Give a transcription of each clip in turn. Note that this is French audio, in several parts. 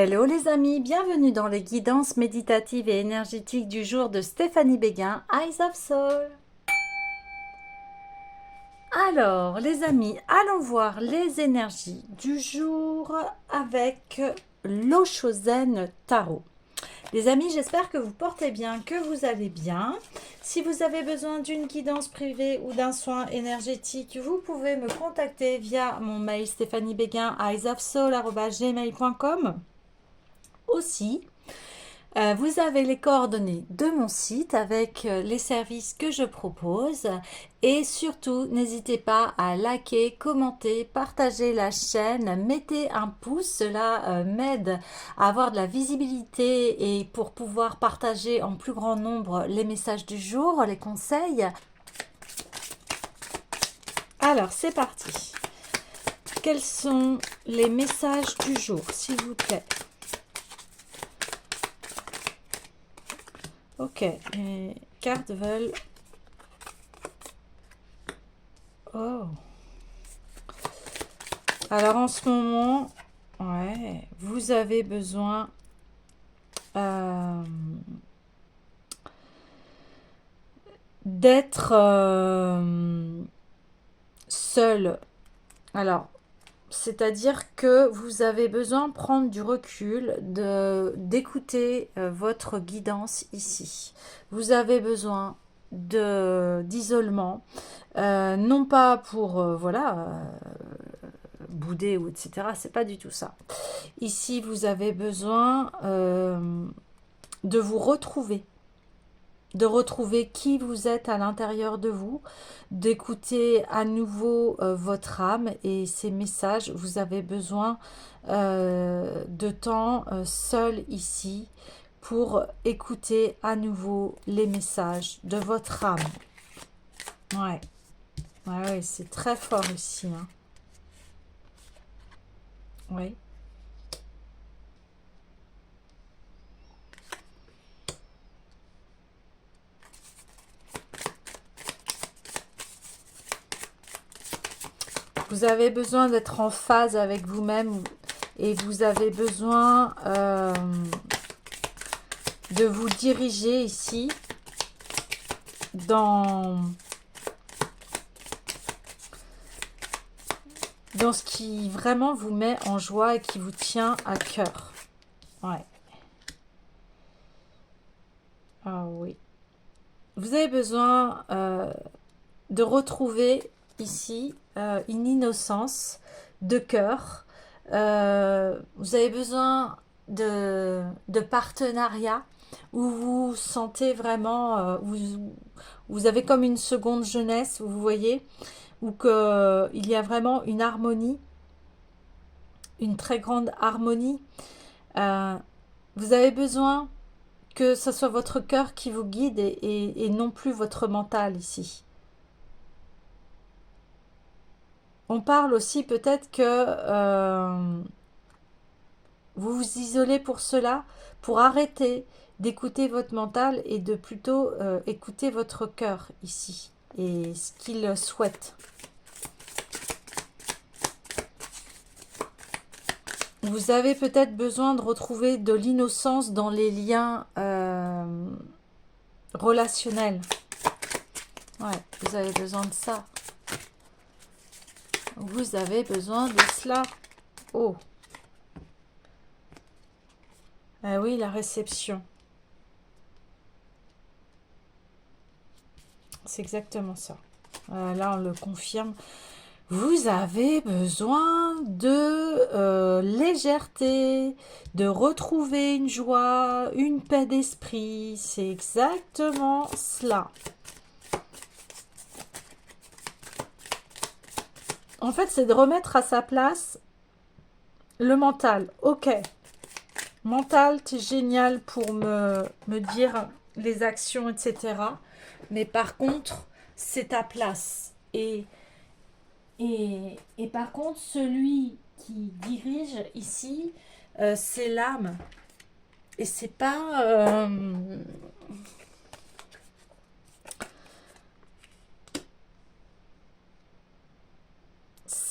Hello les amis, bienvenue dans les guidances méditatives et énergétiques du jour de Stéphanie Béguin, Eyes of Soul. Alors les amis, allons voir les énergies du jour avec l'Oshozen Tarot. Les amis, j'espère que vous portez bien, que vous allez bien. Si vous avez besoin d'une guidance privée ou d'un soin énergétique, vous pouvez me contacter via mon mail stéphaniebeguin@gmail.com. Aussi, vous avez les coordonnées de mon site avec les services que je propose et surtout n'hésitez pas à liker, commenter, partager la chaîne, mettez un pouce, cela m'aide à avoir de la visibilité et pour pouvoir partager en plus grand nombre les messages du jour, les conseils. Alors c'est parti. Quels sont les messages du jour, s'il vous plaît? Ok, les cartes veulent... Oh. Alors en ce moment, ouais, vous avez besoin d'être seul. Alors, c'est-à-dire que vous avez besoin de prendre du recul, d'écouter votre guidance ici. Vous avez besoin d'isolement, non pas pour bouder ou etc. C'est pas du tout ça. Ici, vous avez besoin de vous retrouver, de retrouver qui vous êtes à l'intérieur de vous, d'écouter à nouveau votre âme et ses messages. Vous avez besoin de temps seul ici pour écouter à nouveau les messages de votre âme. Ouais, ouais, c'est très fort ici. Hein. Oui. Vous avez besoin d'être en phase avec vous-même et vous avez besoin de vous diriger ici dans ce qui vraiment vous met en joie et qui vous tient à cœur. Ouais. Ah oui. Vous avez besoin de retrouver ici une innocence de cœur. Vous avez besoin de partenariat où vous sentez vraiment, vous avez comme une seconde jeunesse, vous voyez, où il y a vraiment une harmonie, une très grande harmonie. Vous avez besoin que ce soit votre cœur qui vous guide et non plus votre mental ici. On parle aussi peut-être que vous vous isolez pour cela, pour arrêter d'écouter votre mental et de plutôt écouter votre cœur ici et ce qu'il souhaite. Vous avez peut-être besoin de retrouver de l'innocence dans les liens relationnels. Ouais, vous avez besoin de ça. Vous avez besoin de cela. Oh. Ah oui, la réception. C'est exactement ça. Là, on le confirme. Vous avez besoin de légèreté, de retrouver une joie, une paix d'esprit. C'est exactement cela. En fait, c'est de remettre à sa place le mental. Ok, mental, c'est génial pour me dire les actions, etc. Mais par contre, c'est ta place. Et par contre, celui qui dirige ici, c'est l'âme. Et c'est pas...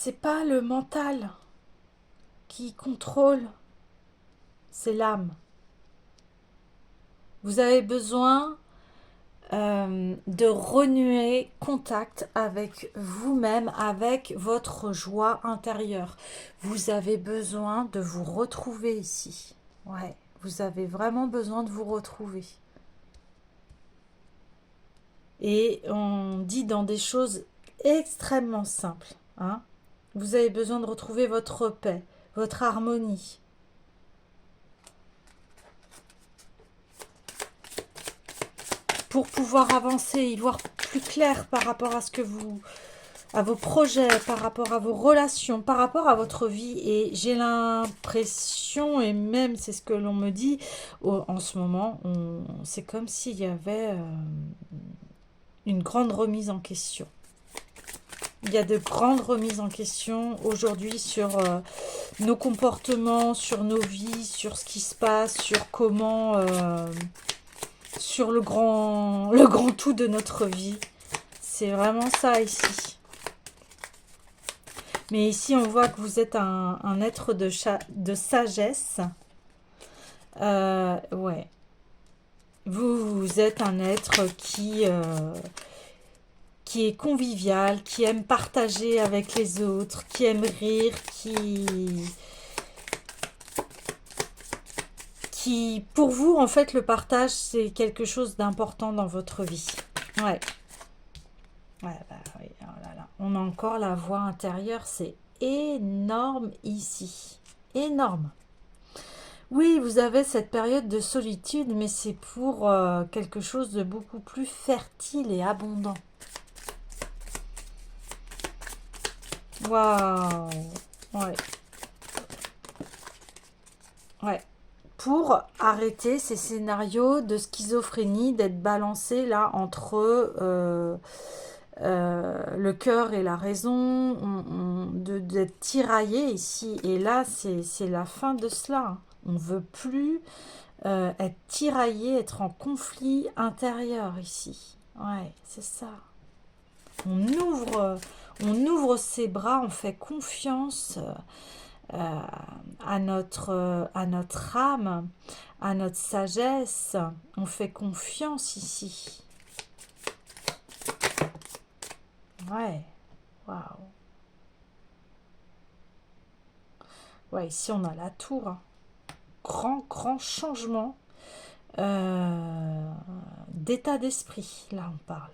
c'est pas le mental qui contrôle. c'est l'âme. Vous avez besoin de renouer contact avec vous-même, avec votre joie intérieure. Vous avez besoin de vous retrouver ici. Ouais, vous avez vraiment besoin de vous retrouver. Et on dit dans des choses extrêmement simples, hein. Vous avez besoin de retrouver votre paix, votre harmonie. Pour pouvoir avancer, y voir plus clair par rapport à ce que vous, à vos projets, par rapport à vos relations, par rapport à votre vie. Et j'ai l'impression, et même c'est ce que l'on me dit en ce moment, c'est comme s'il y avait une grande remise en question. Il y a de grandes remises en question aujourd'hui sur nos comportements, sur nos vies, sur ce qui se passe, sur comment... sur le grand tout de notre vie. C'est vraiment ça ici. Mais ici, on voit que vous êtes un être de sagesse. Ouais. Vous êtes un être qui est convivial, qui aime partager avec les autres, qui aime rire, qui pour vous, en fait, le partage, c'est quelque chose d'important dans votre vie. Ouais. Ouais, bah oui, oh là là. On a encore la voix intérieure, c'est énorme ici. Énorme. Oui, vous avez cette période de solitude, mais c'est pour quelque chose de beaucoup plus fertile et abondant. Waouh. Ouais. Ouais. Pour arrêter ces scénarios de schizophrénie, d'être balancé là entre le cœur et la raison, d'être tiraillé ici. Et là, c'est la fin de cela. On ne veut plus être tiraillé, être en conflit intérieur ici. Ouais, c'est ça. On ouvre ses bras, on fait confiance à notre âme, à notre sagesse. On fait confiance ici. Ouais, waouh. Ouais, ici on a la tour. Hein. Grand changement d'état d'esprit. Là, on parle.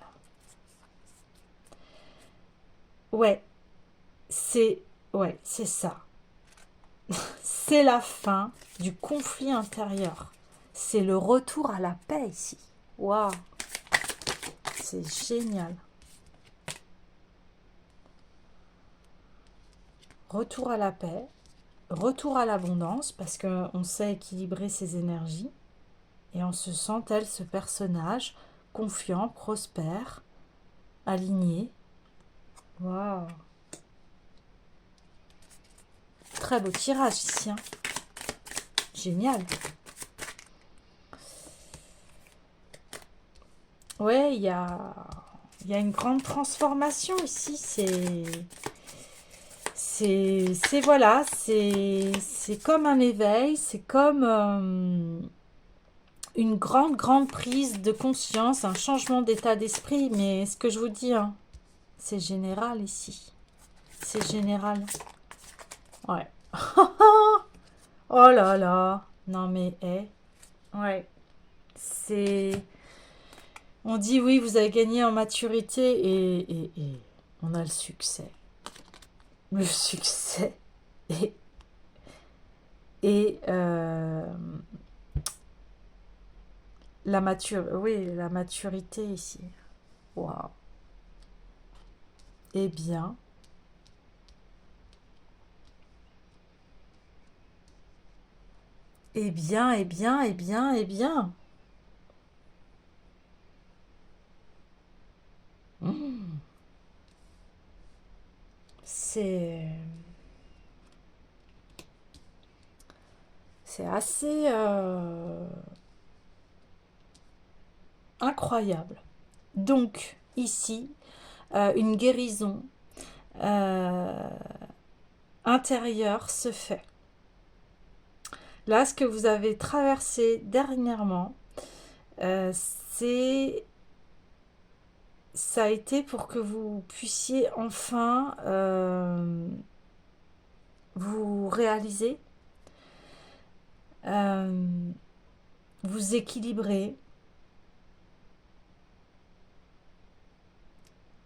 Ouais, c'est ça. C'est la fin du conflit intérieur. C'est le retour à la paix ici. Waouh, c'est génial. Retour à la paix, retour à l'abondance, parce qu'on sait équilibrer ses énergies. Et on se sent tel ce personnage, confiant, prospère, aligné. Waouh. Très beau tirage ici. Hein. Génial. Ouais, il y a une grande transformation ici. Voilà, c'est comme un éveil, c'est comme une grande prise de conscience, un changement d'état d'esprit. Mais ce que je vous dis, hein, c'est général ici. C'est général. Ouais. Oh là là. Non mais, ouais. C'est... On dit oui, vous avez gagné en maturité et on a le succès. Le succès. Et, et la maturité ici. Waouh. Eh bien, eh bien, eh bien, eh bien, eh bien. Mmh. C'est assez incroyable. Donc, ici, une guérison intérieure se fait. Là, ce que vous avez traversé dernièrement, euh, c'est, ça a été pour que vous puissiez enfin vous réaliser, euh, vous équilibrer,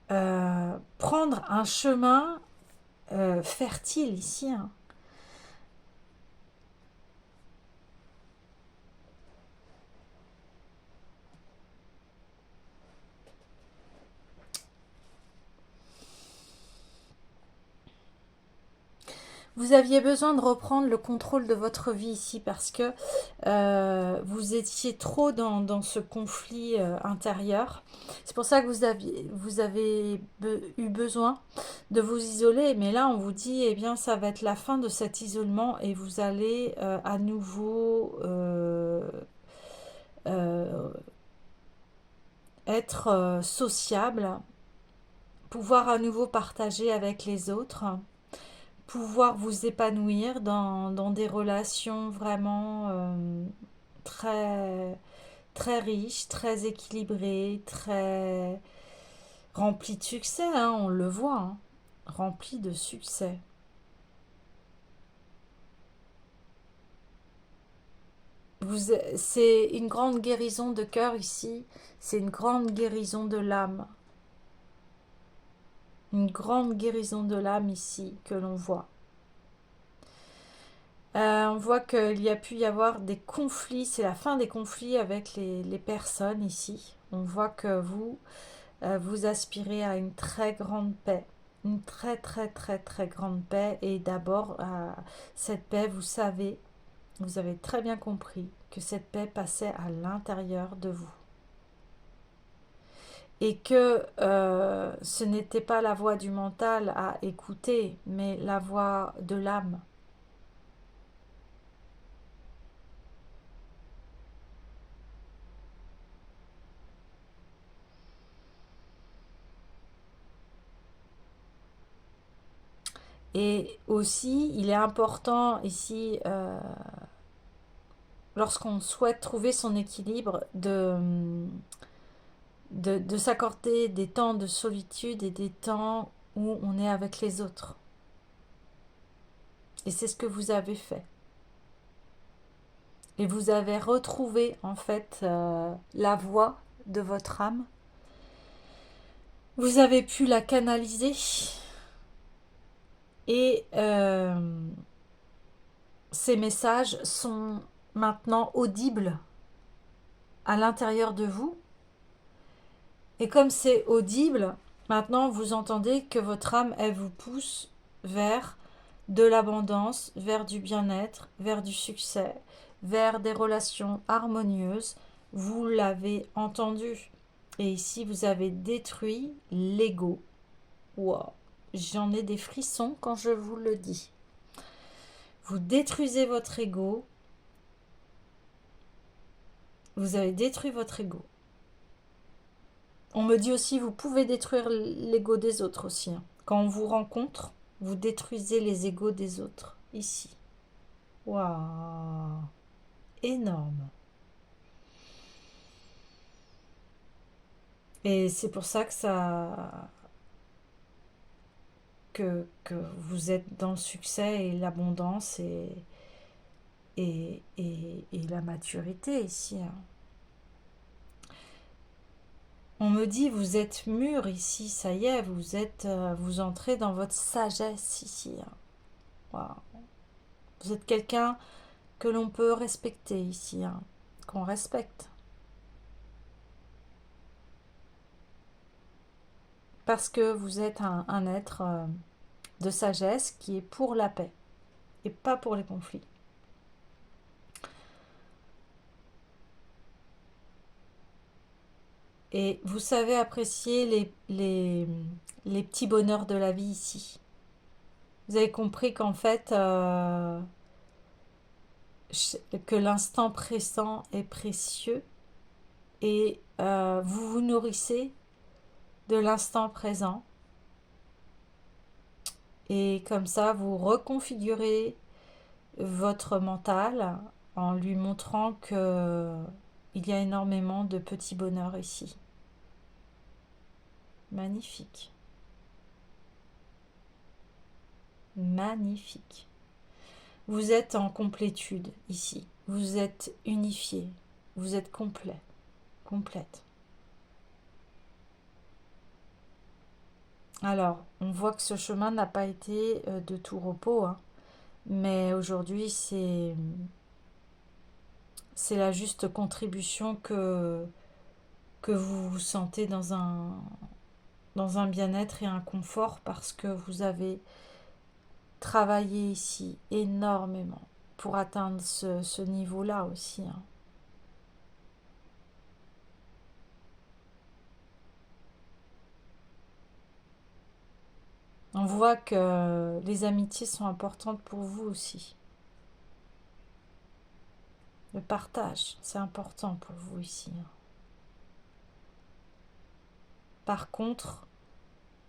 prendre un chemin fertile ici, hein. Vous aviez besoin de reprendre le contrôle de votre vie ici parce que vous étiez trop dans ce conflit intérieur. C'est pour ça que vous avez eu besoin de vous isoler. Mais là, on vous dit, eh bien, ça va être la fin de cet isolement et vous allez à nouveau euh, être sociable, pouvoir à nouveau partager avec les autres, pouvoir vous épanouir dans des relations vraiment très, très riches, très équilibrées, très remplies de succès, hein, on le voit, hein, remplies de succès. C'est une grande guérison de cœur ici, c'est une grande guérison de l'âme, une grande guérison de l'âme ici que l'on voit. On voit qu'il y a pu y avoir des conflits, c'est la fin des conflits avec les personnes ici. On voit que vous aspirez à une très grande paix, une très très très très grande paix. Et d'abord, cette paix, vous avez très bien compris que cette paix passait à l'intérieur de vous. Et que ce n'était pas la voix du mental à écouter, mais la voix de l'âme. Et aussi, il est important ici, lorsqu'on souhaite trouver son équilibre, de s'accorder des temps de solitude et des temps où on est avec les autres. Et c'est ce que vous avez fait. Et vous avez retrouvé en fait la voix de votre âme. Vous avez pu la canaliser et ces messages sont maintenant audibles à l'intérieur de vous. Et comme c'est audible, maintenant vous entendez que votre âme, elle vous pousse vers de l'abondance, vers du bien-être, vers du succès, vers des relations harmonieuses. Vous l'avez entendu. Et ici, vous avez détruit l'ego. Wow, j'en ai des frissons quand je vous le dis. Vous détruisez votre ego. Vous avez détruit votre ego. On me dit aussi, vous pouvez détruire l'ego des autres aussi, hein. Quand on vous rencontre, vous détruisez les égos des autres. Ici. Waouh. Énorme. Et c'est pour ça que vous êtes dans le succès et l'abondance et la maturité ici, hein. On me dit, vous êtes mûr ici, ça y est, vous entrez dans votre sagesse ici, hein. Waouh. Vous êtes quelqu'un que l'on peut respecter ici, hein, qu'on respecte. Parce que vous êtes un être de sagesse qui est pour la paix et pas pour les conflits. Et vous savez apprécier les petits bonheurs de la vie ici. Vous avez compris qu'en fait, que l'instant présent est précieux et vous vous nourrissez de l'instant présent. Et comme ça, vous reconfigurez votre mental en lui montrant que il y a énormément de petits bonheurs ici. Magnifique. Magnifique. Vous êtes en complétude ici. Vous êtes unifié. Vous êtes complet. Complète. Alors, on voit que ce chemin n'a pas été de tout repos, hein, mais aujourd'hui, c'est la juste contribution que vous vous sentez dans un bien-être et un confort parce que vous avez travaillé ici énormément pour atteindre ce niveau-là aussi, hein. On voit que les amitiés sont importantes pour vous aussi. Le partage, c'est important pour vous ici, hein. Par contre,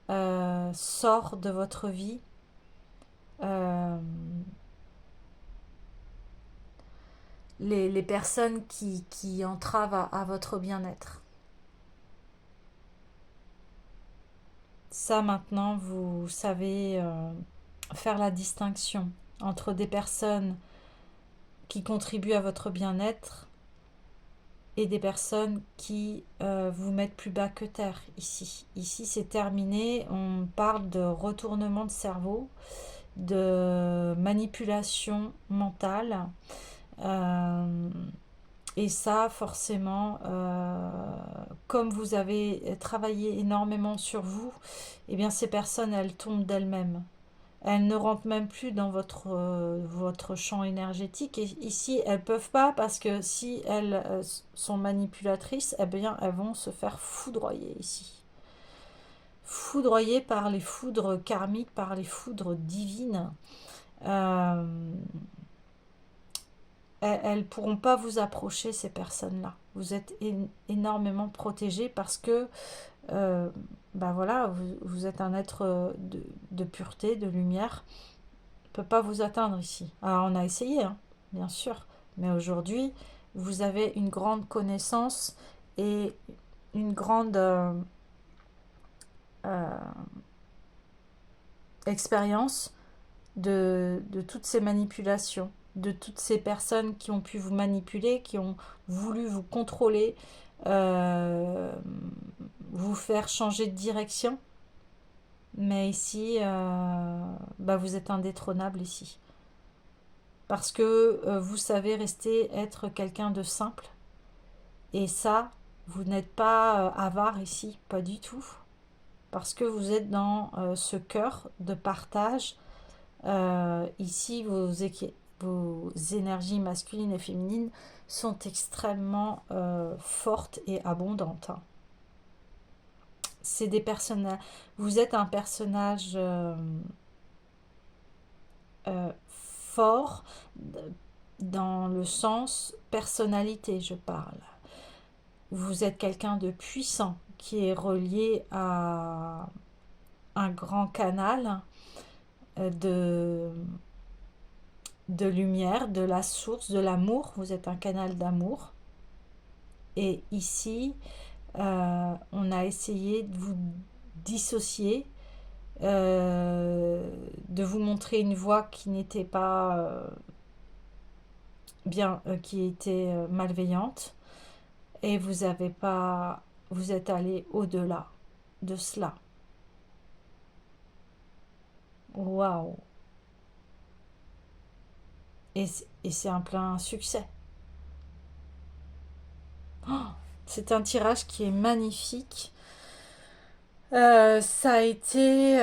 sort de votre vie euh, les personnes qui entravent à votre bien-être. Ça, maintenant, vous savez faire la distinction entre des personnes qui contribuent à votre bien-être et des personnes qui vous mettent plus bas que terre ici. Ici, c'est terminé. On parle de retournement de cerveau, de manipulation mentale. Euh, et ça, forcément, comme vous avez travaillé énormément sur vous, eh bien, ces personnes, elles tombent d'elles-mêmes. Elles ne rentrent même plus dans votre champ énergétique. Et ici, elles ne peuvent pas parce que si elles sont manipulatrices, eh bien, elles vont se faire foudroyer ici. Foudroyer par les foudres karmiques, par les foudres divines. Euh, elles ne pourront pas vous approcher, ces personnes-là. Vous êtes énormément protégés parce que euh, ben voilà, vous êtes un être de pureté, de lumière. Ne peut pas vous atteindre ici. Alors on a essayé, hein, bien sûr, mais aujourd'hui, vous avez une grande connaissance et une grande euh, expérience de toutes ces manipulations, de toutes ces personnes qui ont pu vous manipuler, qui ont voulu vous contrôler, euh, vous faire changer de direction. Mais ici, bah vous êtes indétrônable ici. Parce que vous savez rester être quelqu'un de simple. Et ça, vous n'êtes pas avare ici, pas du tout. Parce que vous êtes dans ce cœur de partage. Ici, vos énergies masculines et féminines sont extrêmement fortes et abondantes, hein. C'est des personnages. Vous êtes un personnage fort dans le sens personnalité, je parle. Vous êtes quelqu'un de puissant qui est relié à un grand canal de lumière, de la source, de l'amour. Vous êtes un canal d'amour. Et ici, on a essayé de vous dissocier, de vous montrer une voie qui n'était pas bien, qui était malveillante. Et vous avez pas, vous êtes allé au-delà de cela. Waouh! Et c'est un plein succès. Oh, c'est un tirage qui est magnifique. Ça a été...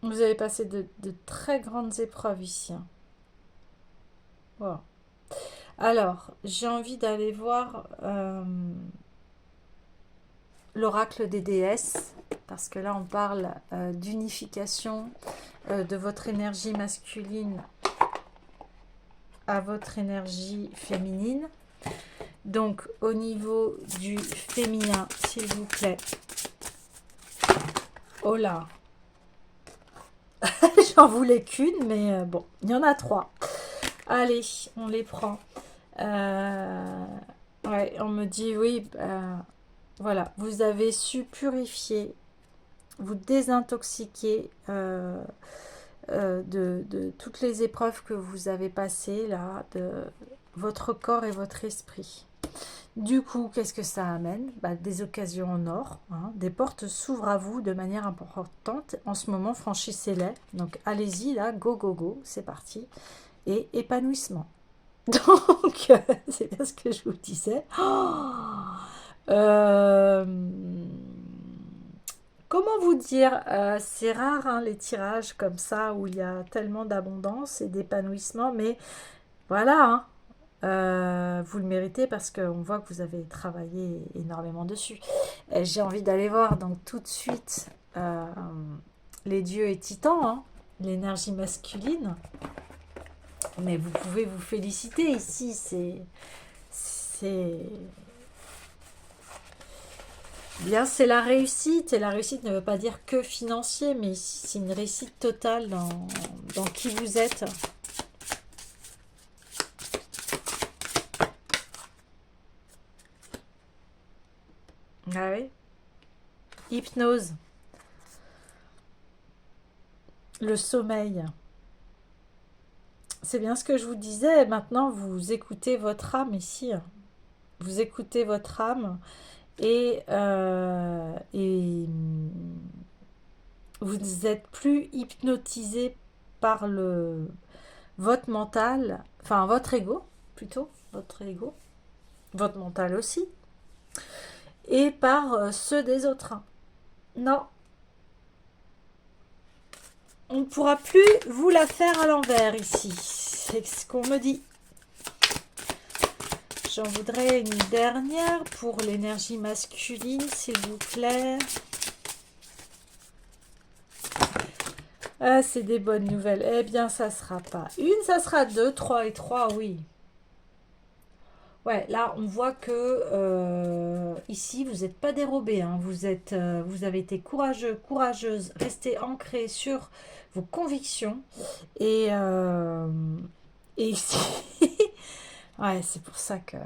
vous avez passé de très grandes épreuves ici, hein. Wow. Alors, j'ai envie d'aller voir l'oracle des déesses, parce que là, on parle d'unification de votre énergie masculine à votre énergie féminine. Donc, au niveau du féminin, s'il vous plaît. Oh là! J'en voulais qu'une, mais bon, il y en a trois. Allez, on les prend. Euh, ouais, on me dit oui, voilà, vous avez su purifier, vous désintoxiquer de toutes les épreuves que vous avez passées là, de votre corps et votre esprit. Du coup, qu'est-ce que ça amène? Bah, des occasions en or, hein. Des portes s'ouvrent à vous de manière importante. En ce moment, franchissez-les. Donc, allez-y, là, go, go, go, c'est parti. Et épanouissement. Donc, c'est bien ce que je vous disais. Oh. Euh, Comment vous dire, c'est rare hein, les tirages comme ça où il y a tellement d'abondance et d'épanouissement, mais voilà, hein, vous le méritez parce qu'on voit que vous avez travaillé énormément dessus. Et j'ai envie d'aller voir donc tout de suite les dieux et titans, hein, l'énergie masculine. Mais vous pouvez vous féliciter ici, c'est bien, c'est la réussite. Et la réussite ne veut pas dire que financier, mais ici c'est une réussite totale dans qui vous êtes. Ah oui. Hypnose, le sommeil. C'est bien ce que je vous disais. Maintenant, vous écoutez votre âme ici. Vous écoutez votre âme et vous n'êtes plus hypnotisé par votre mental, enfin votre ego plutôt, votre ego, votre mental aussi, et par ceux des autres. Non, on ne pourra plus vous la faire à l'envers ici. C'est ce qu'on me dit. J'en voudrais une dernière pour l'énergie masculine, s'il vous plaît. Ah, c'est des bonnes nouvelles. Eh bien, ça sera pas une, ça sera deux, trois et trois, oui. Ouais, là, on voit que ici, vous n'êtes pas dérobé, hein. Vous avez été courageux, courageuse, restez ancré sur vos convictions. Et, euh, et ici, ouais, c'est pour ça que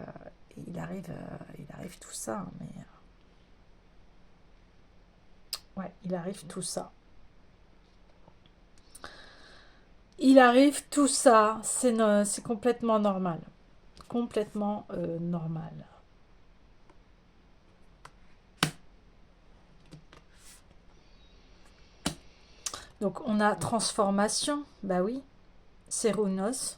il arrive tout ça. Mais ouais, il arrive tout ça. Il arrive tout ça. C'est complètement normal. Complètement normal. Donc on a transformation, bah oui, Cérunos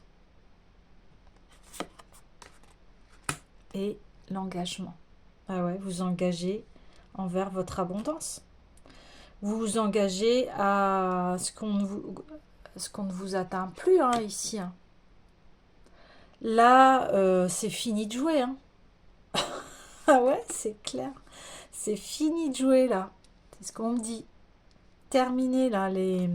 et l'engagement. Ah ouais, vous engagez envers votre abondance. Vous vous engagez à ce qu'on ne vous atteint plus hein, ici. Hein. Là, c'est fini de jouer. Hein. Ah ouais, c'est clair. C'est fini de jouer là. C'est ce qu'on me dit. Terminé là, les,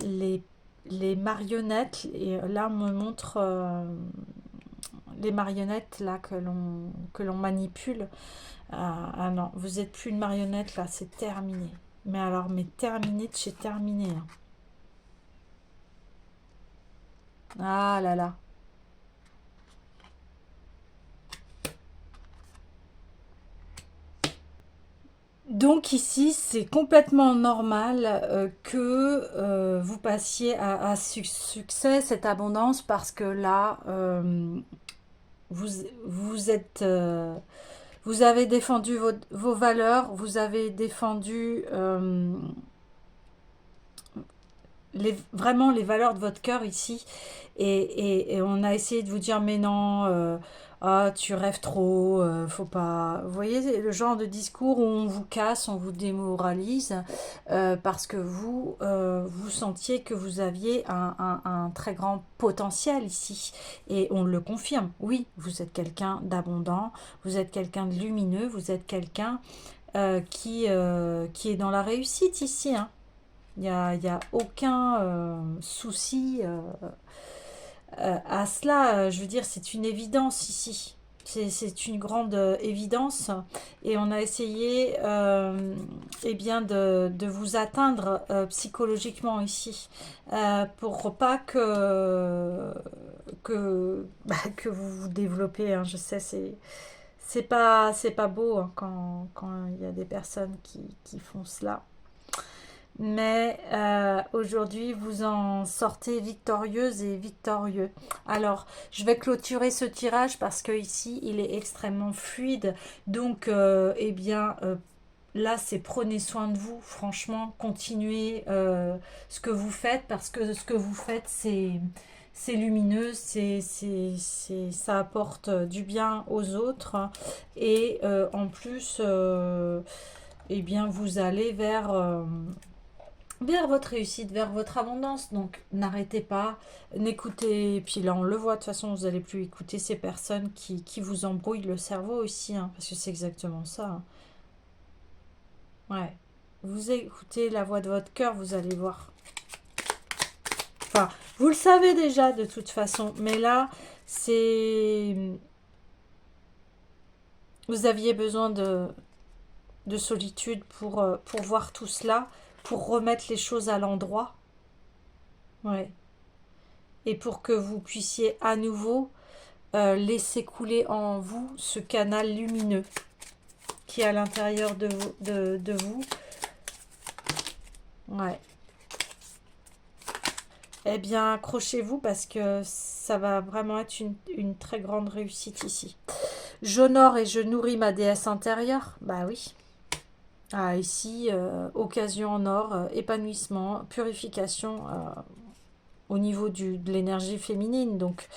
les marionnettes. Et là, on me montre les marionnettes là que l'on manipule. Ah non, vous êtes plus une marionnette là, c'est terminé. Mais alors, mais terminé de chez terminé. Hein. Ah là là. Donc ici, c'est complètement normal que vous passiez à succès, cette abondance, parce que là, vous, vous êtes, vous avez défendu vos valeurs, vous avez défendu vraiment les valeurs de votre cœur ici. Et on a essayé de vous dire, mais non, ah, tu rêves trop, faut pas. Vous voyez, le genre de discours où on vous casse, on vous démoralise, parce que vous sentiez que vous aviez un très grand potentiel ici. Et on le confirme. Oui, vous êtes quelqu'un d'abondant, vous êtes quelqu'un de lumineux, vous êtes quelqu'un qui est dans la réussite ici, hein. Il y a aucun souci à cela. Je veux dire, c'est une évidence ici. C'est une grande évidence et on a essayé eh bien de vous atteindre psychologiquement ici pour pas que vous vous développez, hein. Je sais, c'est pas beau, hein, quand il y a des personnes qui font cela. Mais aujourd'hui, vous en sortez victorieuse et victorieux. Alors, je vais clôturer ce tirage parce que ici, il est extrêmement fluide. Donc, eh bien, là, c'est prenez soin de vous. Franchement, continuez ce que vous faites parce que ce que vous faites, c'est lumineux, ça apporte du bien aux autres. Et en plus, eh bien, vous allez vers votre réussite, vers votre abondance. Donc n'arrêtez pas, n'écoutez, et puis là on le voit, de toute façon vous n'allez plus écouter ces personnes qui vous embrouillent le cerveau aussi, hein, parce que c'est exactement ça, hein. Ouais, vous écoutez la voix de votre cœur, vous allez voir. Enfin, vous le savez déjà de toute façon, mais là, c'est... Vous aviez besoin de solitude pour voir tout cela, pour remettre les choses à l'endroit. Ouais. Et pour que vous puissiez à nouveau laisser couler en vous ce canal lumineux qui est à l'intérieur de vous. Ouais. Eh bien, accrochez-vous parce que ça va vraiment être une très grande réussite ici. J'honore et je nourris ma déesse intérieure. Bah oui. Ah, ici, occasion en or, épanouissement, purification au niveau de l'énergie féminine. Donc,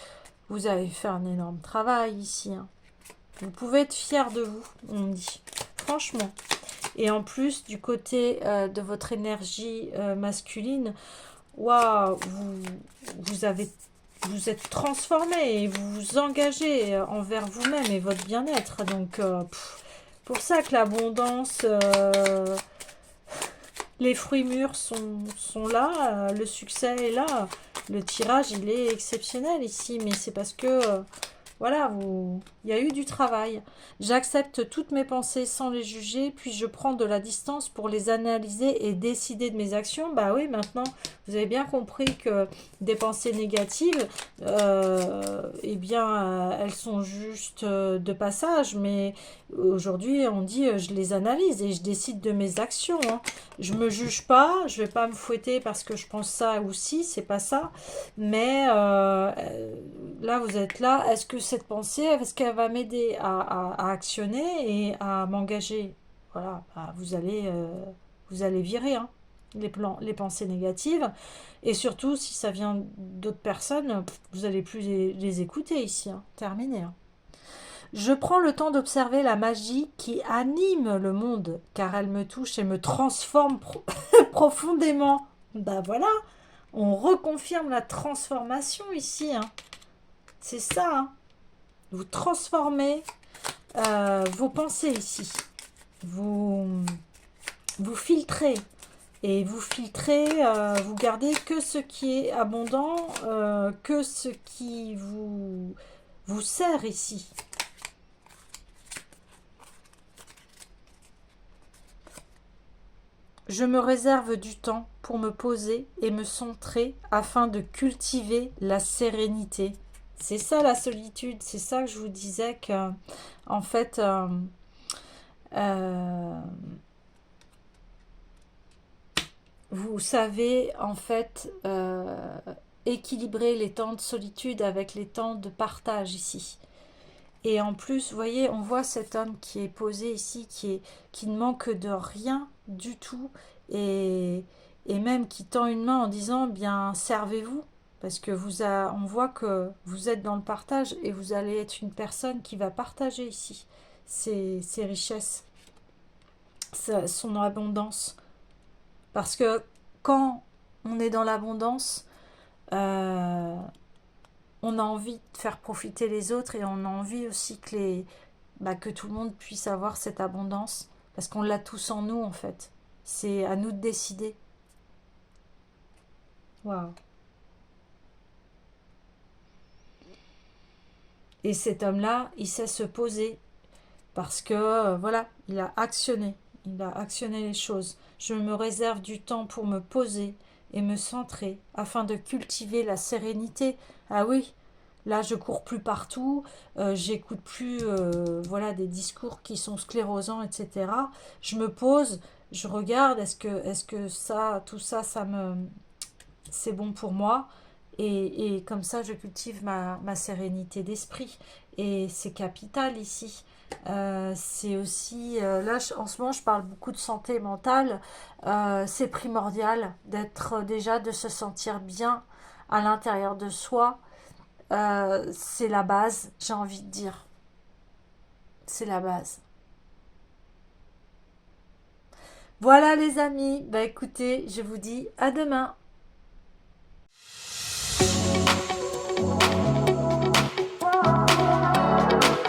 vous avez fait un énorme travail ici, hein. Vous pouvez être fier de vous, on me dit. Franchement. Et en plus, du côté de votre énergie masculine, waouh, vous êtes transformé et vous vous engagez envers vous-même et votre bien-être. Donc, pour ça que l'abondance, les fruits mûrs sont là, le succès est là. Le tirage, il est exceptionnel ici, mais c'est parce que voilà, il y a eu du travail. J'accepte toutes mes pensées sans les juger, puis je prends de la distance pour les analyser et décider de mes actions. Bah oui, maintenant, vous avez bien compris que des pensées négatives, eh bien, elles sont juste de passage, mais aujourd'hui, on dit, je les analyse et je décide de mes actions, hein. Je me juge pas, je vais pas me fouetter parce que je pense ça aussi, c'est pas ça. Mais là, vous êtes là. Est-ce que cette pensée, est-ce qu'elle va m'aider à actionner et à m'engager? Voilà, bah, vous allez virer, hein, les pensées négatives. Et surtout, si ça vient d'autres personnes, vous allez plus les écouter ici, hein. Terminé, hein. Je prends le temps d'observer la magie qui anime le monde, car elle me touche et me transforme profondément. Ben voilà, on reconfirme la transformation ici, hein. C'est ça, hein. Vous transformez vos pensées ici. Vous, vous filtrez. Et vous filtrez, vous gardez que ce qui est abondant, que ce qui vous sert ici. Je me réserve du temps pour me poser et me centrer afin de cultiver la sérénité. C'est ça la solitude, c'est ça que je vous disais que, en fait, euh, vous savez, en fait, équilibrer les temps de solitude avec les temps de partage ici. Et en plus, vous voyez, on voit cet homme qui est posé ici, qui ne manque de rien du tout, et, et même qui tend une main en disant, bien, servez-vous, parce que on voit que vous êtes dans le partage et vous allez être une personne qui va partager ici ses richesses, son abondance. Parce que quand on est dans l'abondance, euh, on a envie de faire profiter les autres et on a envie aussi que tout le monde puisse avoir cette abondance parce qu'on l'a tous en nous en fait. C'est à nous de décider. Waouh. Et cet homme-là, il sait se poser parce que, voilà, il a actionné les choses. Je me réserve du temps pour me poser et me centrer afin de cultiver la sérénité. Ah oui, là, je cours plus partout, j'écoute plus, voilà, des discours qui sont sclérosants, etc. Je me pose, je regarde, est-ce que ça, tout ça, c'est bon pour moi. Et comme ça, je cultive ma sérénité d'esprit. Et c'est capital ici. C'est aussi, là, en ce moment, je parle beaucoup de santé mentale. C'est primordial d'être déjà, de se sentir bien à l'intérieur de soi. C'est la base, j'ai envie de dire. C'est la base. Voilà les amis, bah écoutez, je vous dis à demain.